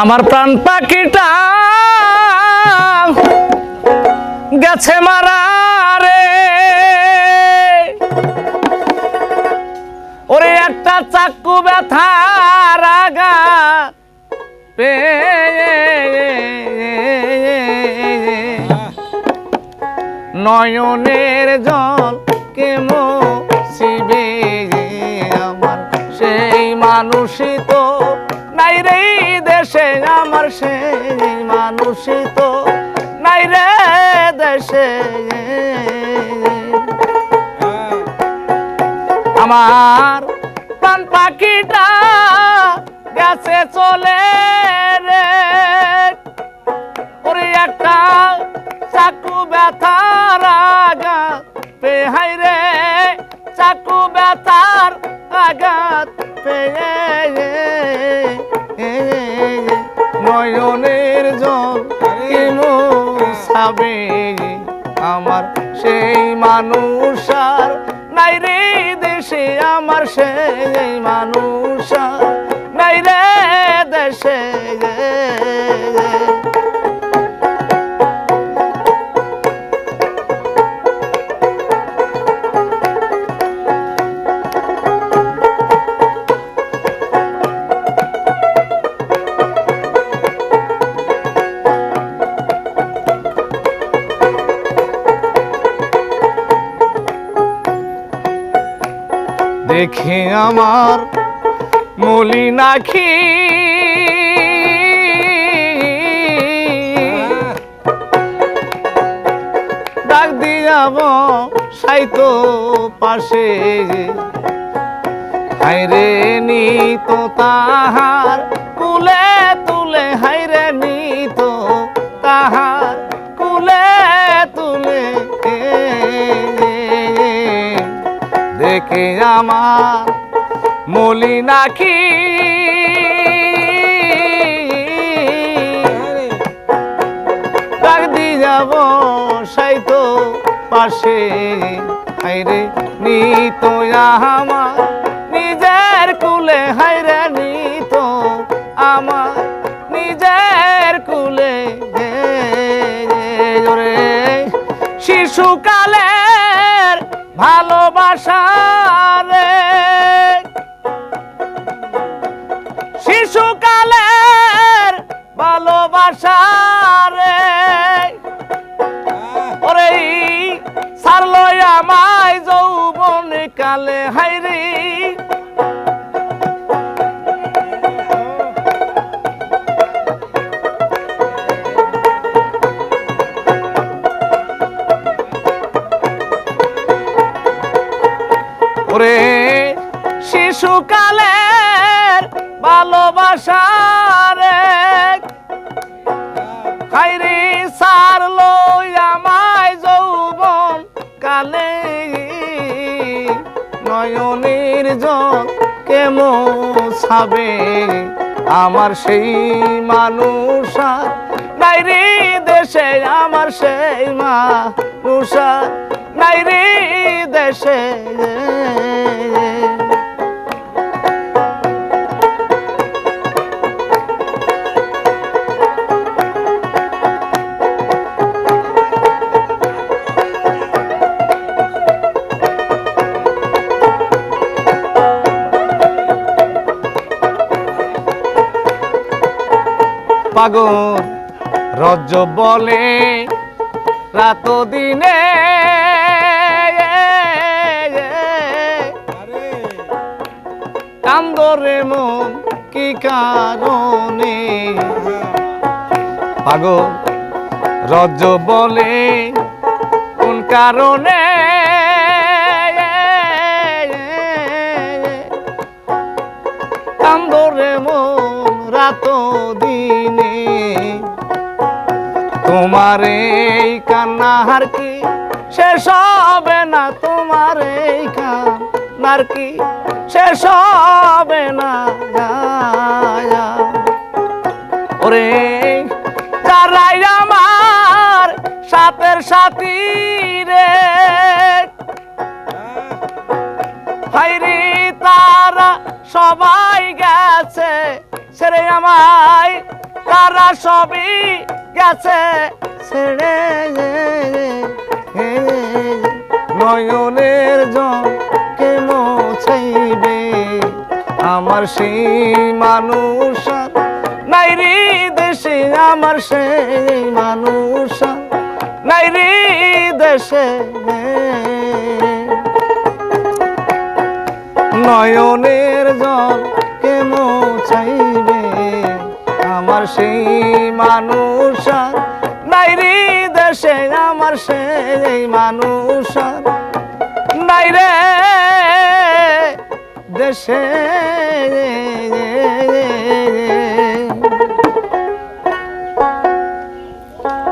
আমার প্রাণ পাখিটা গেছে মারা রে, ওরে একটা চাকু ব্যথার আঘাত নয়নের জল কেমো শিবে আমার সেই মানুষই তো নাই রে দেশে, আমার সেই মানুষই তো নাই রে দেশে। আমার প্রাণ পাখিটা গেছে চলে রে, ওরে একটা চাকু ব্যথার আঘাত পেহাই রে, চাকু ব্যথার আঘাত পেয়ে নয়নের জল মুছাবে আমার সেই মানুষ আর নাই রে দেশে, আমার সেই মানুষ আর নাই রে দেশে। দেখে আমার মলিন আখি ডাক দিয়াব সাইতো পাশে, হাইরে নিত তাহার কুলে তুলে, হাইরে নিত তাহার কুলে তুলে। দেখে আমার মলিন আখি ডাক দিয়ে যাব সাইতো পাশে, হাইরে নিত আমার নিজের কুলে, হাইরে নিত আমার নিজের কুলে। শিশুকালের ভালোবাসা রে, শিশুকালের ভালোবাসা রে, ওরে ছাড়লো আমায় যৌবন কালে, হাইরে ওরে শিশুকালের ভালোবাসা রে, হাইরে ছাড়লো আমায় যৌবন কালে নয়নের জল কেমো ছাবে আমার সেই মানুষ নাই রে দেশে, আমার সেই মানুষ নাই রে দেশে। পাগল রজ্জ বলে রাত দিনে, কান্দরে মন কি কারণে, পাগল রজ্জ বলে কোন কারণে, কান্দরে মন রাত দিনে। তোমার এই কান্নার কি শেষ হবে না, তোমার এই কান্নার কি শেষ হবে না। ওরে যারাই আমার সাথের সাথী রে, হাইরে তারা সবাই গেছে ছেড়ে আমায় তারা সবই গেছে ছেড়ে, নয়নের জল কে মোছাইবে আমার সেই মানুষ আর নাই রে দেশে, আমার সেই মানুষ আর নাই রে দেশে। নয়নের জল কে মোছাইবে আমার সেই মানুষ আর নাই রে দেশে, আমার সেই মানুষ আর নাই রে দেশে।